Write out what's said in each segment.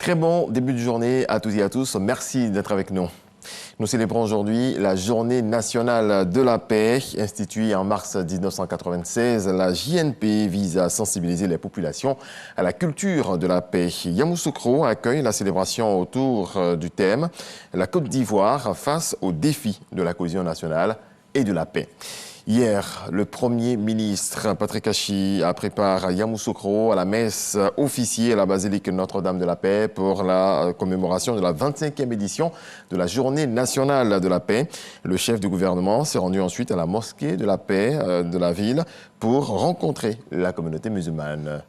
Très bon début de journée à toutes et à tous. Merci d'être avec nous. Nous célébrons aujourd'hui la Journée nationale de la paix. Instituée en mars 1996, la JNP vise à sensibiliser les populations à la culture de la paix. Yamoussoukro accueille la célébration autour du thème « La Côte d'Ivoire face aux défis de la cohésion nationale et de la paix ». Hier, le Premier ministre Patrick Achi a préparé Yamoussoukro à la messe officielle à la basilique Notre-Dame de la Paix pour la commémoration de la 25e édition de la Journée nationale de la paix. Le chef du gouvernement s'est rendu ensuite à la mosquée de la paix de la ville pour rencontrer la communauté musulmane.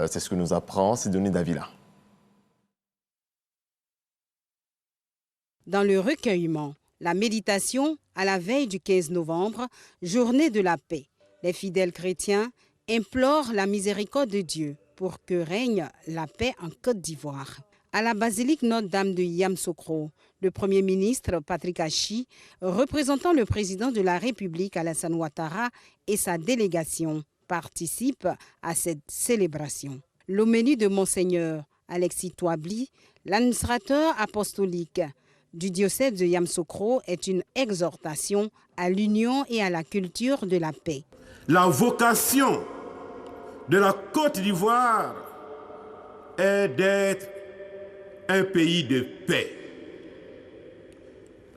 C'est ce que nous apprend Sidonie Davila. Dans le recueillement, la méditation à la veille du 15 novembre, journée de la paix. Les fidèles chrétiens implorent la miséricorde de Dieu pour que règne la paix en Côte d'Ivoire. À la basilique Notre-Dame de Yamoussoukro, le Premier ministre Patrick Achi, représentant le président de la République Alassane Ouattara et sa délégation, participent à cette célébration. L'homélie de Monseigneur Alexis Touabli, l'administrateur apostolique du diocèse de Yamoussoukro, est une exhortation à l'union et à la culture de la paix. La vocation de la Côte d'Ivoire est d'être un pays de paix.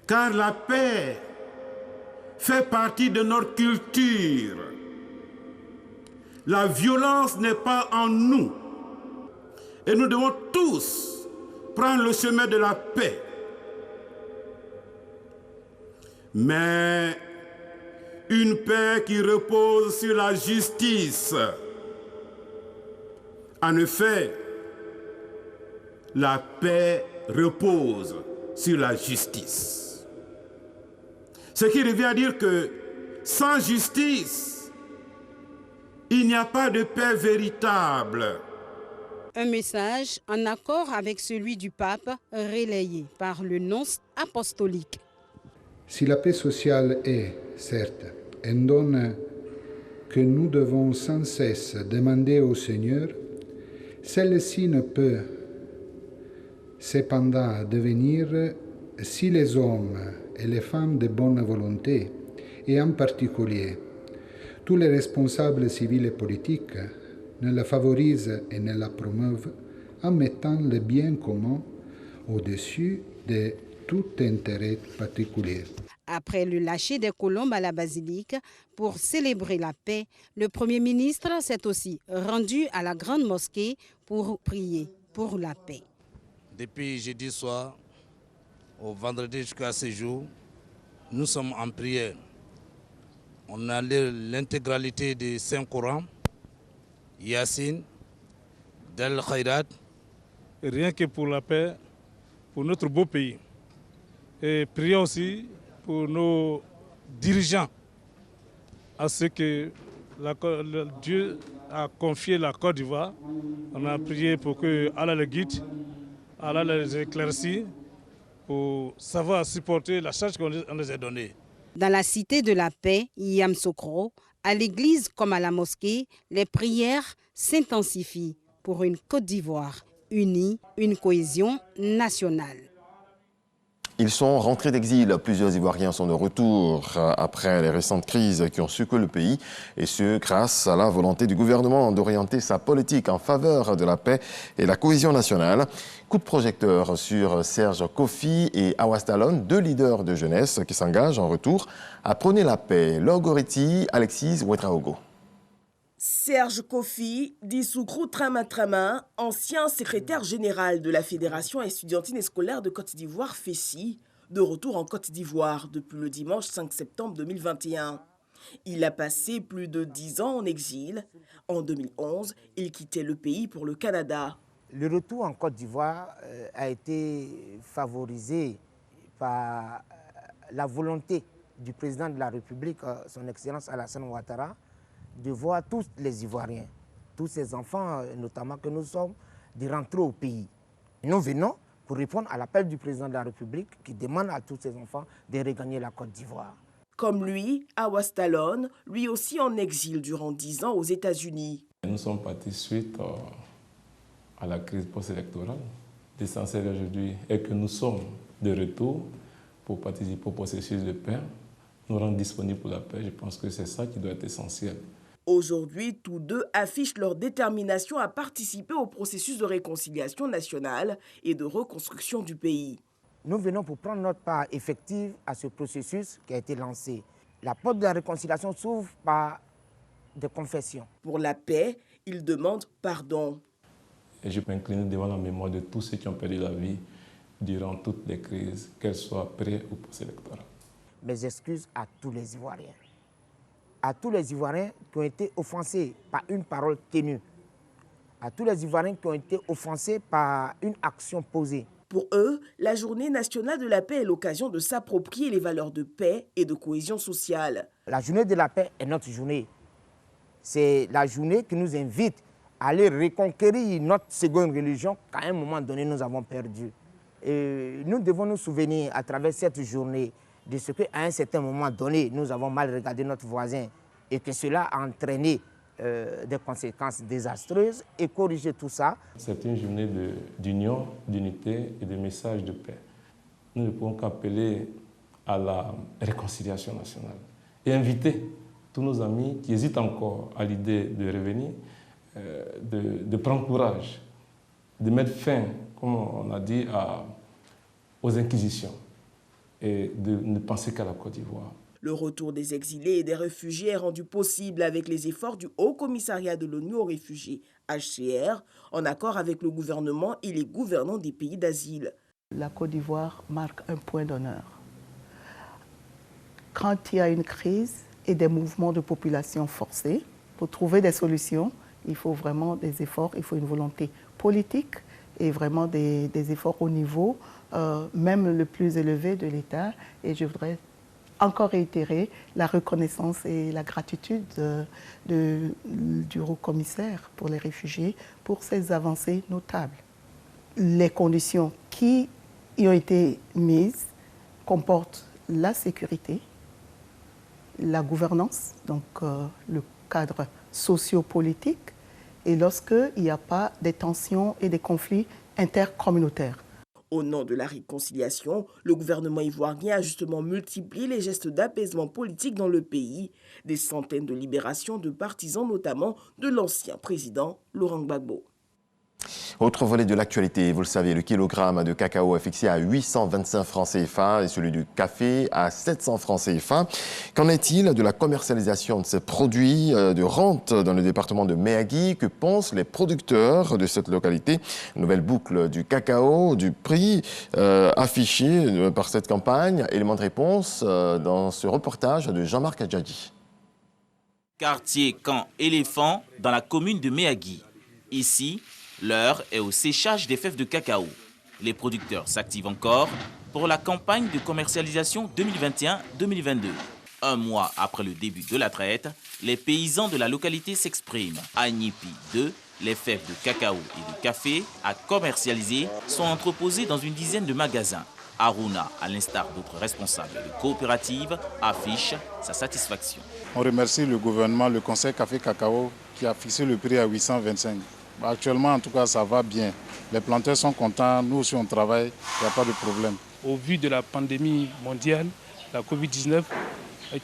Car la paix fait partie de notre culture. La violence n'est pas en nous. Et nous devons tous prendre le chemin de la paix. Mais une paix qui repose sur la justice. En effet, la paix repose sur la justice. Ce qui revient à dire que sans justice, il n'y a pas de paix véritable. Un message en accord avec celui du pape relayé par le nonce apostolique. Si la paix sociale est, certes, un don que nous devons sans cesse demander au Seigneur, celle-ci ne peut cependant devenir si les hommes et les femmes de bonne volonté, et en particulier tous les responsables civils et politiques, ne la favorisent et ne la promeuvent en mettant le bien commun au-dessus de tout intérêt particulier. Après le lâcher des colombes à la basilique pour célébrer la paix, le Premier ministre s'est aussi rendu à la grande mosquée pour prier pour la paix. Depuis jeudi soir au vendredi jusqu'à ce jour, nous sommes en prière. On a lu l'intégralité des Saint-Coran, Yassine, Del Khairat. Rien que pour la paix, pour notre beau pays. Et prions aussi pour nos dirigeants, à ce que Dieu a confié la Côte d'Ivoire. On a prié pour que Allah le guide, Allah les éclaircit, pour savoir supporter la charge qu'on les a donnée. Dans la cité de la paix, Yamoussoukro, à l'église comme à la mosquée, les prières s'intensifient pour une Côte d'Ivoire unie, une cohésion nationale. Ils sont rentrés d'exil. Plusieurs Ivoiriens sont de retour après les récentes crises qui ont secoué le pays, et ce grâce à la volonté du gouvernement d'orienter sa politique en faveur de la paix et la cohésion nationale. Coup de projecteur sur Serge Kofi et Awas Talon, deux leaders de jeunesse qui s'engagent en retour à prôner la paix. Logoriti, Alexis Ouetraogo. Serge Kofi, dit Soukrou Trama, ancien secrétaire général de la Fédération estudiantine et scolaire de Côte d'Ivoire, FESI, de retour en Côte d'Ivoire depuis le dimanche 5 septembre 2021. Il a passé plus de 10 ans en exil. En 2011, il quittait le pays pour le Canada. Le retour en Côte d'Ivoire a été favorisé par la volonté du président de la République, son Excellence Alassane Ouattara, de voir tous les Ivoiriens, tous ces enfants, notamment que nous sommes, de rentrer au pays. Nous venons pour répondre à l'appel du président de la République qui demande à tous ces enfants de regagner la Côte d'Ivoire. Comme lui, Awas Talon, lui aussi en exil durant 10 ans aux États-Unis. Nous sommes partis suite à la crise post-électorale L'essentiel aujourd'hui est que nous sommes de retour pour participer au processus de paix, nous rendre disponibles pour la paix. Je pense que c'est ça qui doit être essentiel. Aujourd'hui, tous deux affichent leur détermination à participer au processus de réconciliation nationale et de reconstruction du pays. Nous venons pour prendre notre part effective à ce processus qui a été lancé. La porte de la réconciliation s'ouvre par des confessions. Pour la paix, ils demandent pardon. Et je m'incline devant la mémoire de tous ceux qui ont perdu la vie durant toutes les crises, qu'elles soient pré- ou post-électorales. Mes excuses à tous les Ivoiriens. À tous les Ivoiriens qui ont été offensés par une parole tenue. À tous les Ivoiriens qui ont été offensés par une action posée. Pour eux, la journée nationale de la paix est l'occasion de s'approprier les valeurs de paix et de cohésion sociale. La journée de la paix est notre journée. C'est la journée qui nous invite à aller reconquérir notre seconde religion qu'à un moment donné nous avons perdu. Et nous devons nous souvenir à travers cette journée de ce qu'à un certain moment donné, nous avons mal regardé notre voisin et que cela a entraîné des conséquences désastreuses et corriger tout ça. C'est une journée d'union, d'unité et de message de paix. Nous ne pouvons qu'appeler à la réconciliation nationale et inviter tous nos amis qui hésitent encore à l'idée de revenir, de prendre courage, de mettre fin, comme on a dit, aux inquisitions et de ne penser qu'à la Côte d'Ivoire. Le retour des exilés et des réfugiés est rendu possible avec les efforts du Haut Commissariat de l'ONU aux réfugiés, HCR, en accord avec le gouvernement et les gouvernants des pays d'asile. La Côte d'Ivoire marque un point d'honneur. Quand il y a une crise et des mouvements de population forcés, pour trouver des solutions, il faut vraiment des efforts, il faut une volonté politique et vraiment des efforts au niveau, même le plus élevé de l'État. Et je voudrais encore réitérer la reconnaissance et la gratitude du haut-commissaire pour les réfugiés pour ces avancées notables. Les conditions qui y ont été mises comportent la sécurité, la gouvernance, donc le cadre sociopolitique, et lorsqu'il n'y a pas des tensions et des conflits intercommunautaires. Au nom de la réconciliation, le gouvernement ivoirien a justement multiplié les gestes d'apaisement politique dans le pays. Des centaines de libérations de partisans, notamment de l'ancien président Laurent Gbagbo. Autre volet de l'actualité, vous le savez, le kilogramme de cacao est fixé à 825 francs CFA et celui du café à 700 francs CFA. Qu'en est-il de la commercialisation de ces produits de rente dans le département de Méagui? Que pensent les producteurs de cette localité? Nouvelle boucle du cacao, du prix affiché par cette campagne. Élément de réponse dans ce reportage de Jean-Marc Adjadji. Quartier Camp Éléphant dans la commune de Méagui. Ici, l'heure est au séchage des fèves de cacao. Les producteurs s'activent encore pour la campagne de commercialisation 2021-2022. Un mois après le début de la traite, les paysans de la localité s'expriment. À Nipi 2, les fèves de cacao et de café à commercialiser sont entreposées dans une dizaine de magasins. Aruna, à l'instar d'autres responsables de coopératives, affiche sa satisfaction. On remercie le gouvernement, le conseil café-cacao qui a fixé le prix à 825. Actuellement, en tout cas, ça va bien. Les planteurs sont contents, nous aussi on travaille, il n'y a pas de problème. Au vu de la pandémie mondiale, la Covid-19,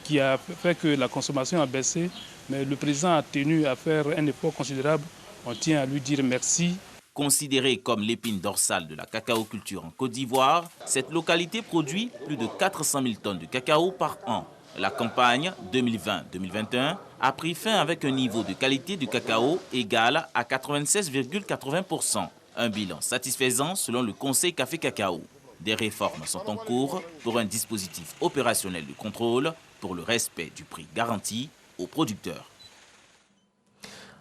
qui a fait que la consommation a baissé, mais le président a tenu à faire un effort considérable. On tient à lui dire merci. Considérée comme l'épine dorsale de la cacaoculture en Côte d'Ivoire, cette localité produit plus de 400 000 tonnes de cacao par an. La campagne 2020-2021 a pris fin avec un niveau de qualité du cacao égal à 96,80%. Un bilan satisfaisant selon le Conseil Café Cacao. Des réformes sont en cours pour un dispositif opérationnel de contrôle pour le respect du prix garanti aux producteurs.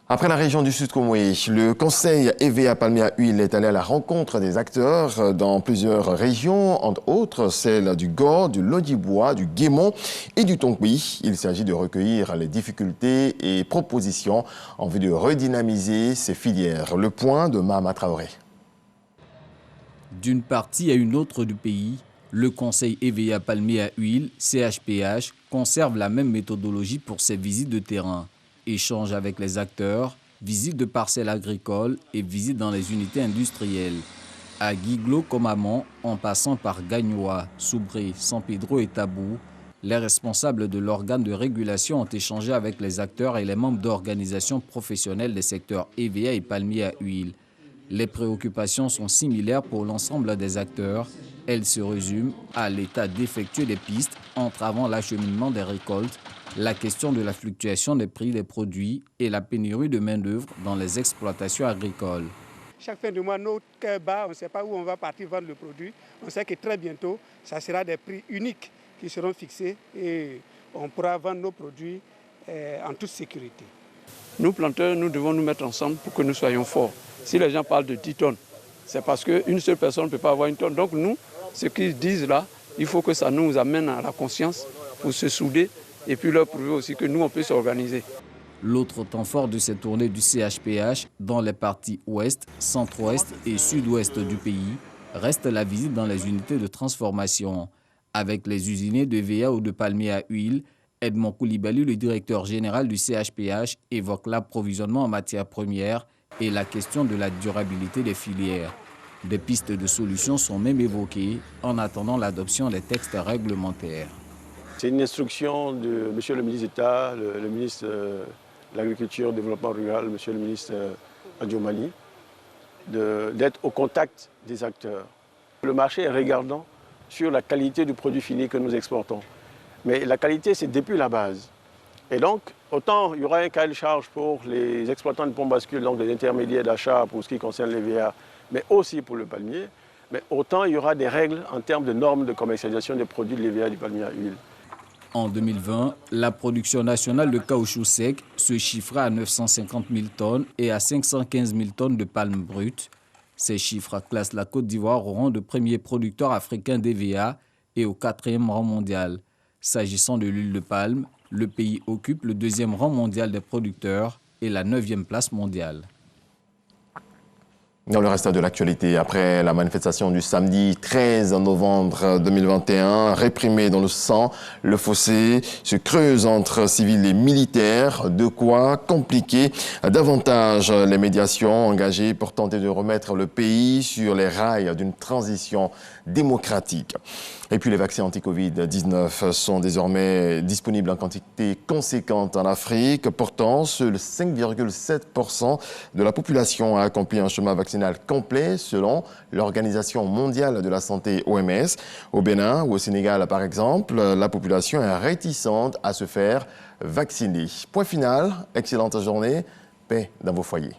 Après la région du Sud Comoué, le conseil EVA Palmier à Huile est allé à la rencontre des acteurs dans plusieurs régions, entre autres celles du Gor, du Lodibois, du Guémont et du Tonkoui. Il s'agit de recueillir les difficultés et propositions en vue de redynamiser ces filières. Le point de Mahama Traoré. D'une partie à une autre du pays, le conseil EVA Palmier à Huile, CHPH, conserve la même méthodologie pour ses visites de terrain. Échange avec les acteurs, visite de parcelles agricoles et visite dans les unités industrielles. À Guiglo, Comamon, en passant par Gagnoa, Soubré, San Pedro et Tabou, les responsables de l'organe de régulation ont échangé avec les acteurs et les membres d'organisations professionnelles des secteurs EVA et palmiers à huile. Les préoccupations sont similaires pour l'ensemble des acteurs. Elles se résument à l'état d'effectuer des pistes entravant l'acheminement des récoltes, la question de la fluctuation des prix des produits et la pénurie de main-d'œuvre dans les exploitations agricoles. Chaque fin de mois, notre cœur bat, on ne sait pas où on va partir vendre le produit. On sait que très bientôt, ça sera des prix uniques qui seront fixés et on pourra vendre nos produits en toute sécurité. Nous, planteurs, nous devons nous mettre ensemble pour que nous soyons forts. Si les gens parlent de 10 tonnes, c'est parce qu'une seule personne ne peut pas avoir une tonne. Donc nous, ce qu'ils disent là, il faut que ça nous amène à la conscience pour se souder et puis leur prouver aussi que nous, on peut s'organiser. L'autre temps fort de cette tournée du CHPH dans les parties ouest, centre-ouest et sud-ouest du pays reste la visite dans les unités de transformation. Avec les usiniers de VA ou de palmiers à huile, Edmond Koulibaly, le directeur général du CHPH, évoque l'approvisionnement en matières premières et la question de la durabilité des filières. Des pistes de solutions sont même évoquées en attendant l'adoption des textes réglementaires. C'est une instruction de M. le ministre d'État, le ministre de l'Agriculture et du Développement rural, M. le ministre Adjoumani, d'être au contact des acteurs. Le marché est regardant sur la qualité du produit fini que nous exportons. Mais la qualité, c'est depuis la base. Et donc, autant il y aura un cahier de charge pour les exploitants de pommes bascules, donc les intermédiaires d'achat pour ce qui concerne les VA, mais aussi pour le palmier, mais autant il y aura des règles en termes de normes de commercialisation des produits de l'EVA du palmier à huile. En 2020, la production nationale de caoutchouc sec se chiffra à 950 000 tonnes et à 515 000 tonnes de palmes brutes. Ces chiffres classent la Côte d'Ivoire au rang de premier producteur africain d'EVA et au 4e rang mondial. S'agissant de l'huile de palme, le pays occupe le 2e rang mondial des producteurs et la 9e place mondiale. Dans le reste de l'actualité, après la manifestation du samedi 13 novembre 2021, réprimée dans le sang, le fossé se creuse entre civils et militaires, de quoi compliquer davantage les médiations engagées pour tenter de remettre le pays sur les rails d'une transition démocratique. Et puis les vaccins anti-Covid-19 sont désormais disponibles en quantité conséquente en Afrique. Pourtant, seul 5,7% de la population a accompli un schéma vaccinal complet selon l'Organisation mondiale de la santé OMS. Au Bénin ou au Sénégal, par exemple, la population est réticente à se faire vacciner. Point final, excellente journée, paix dans vos foyers.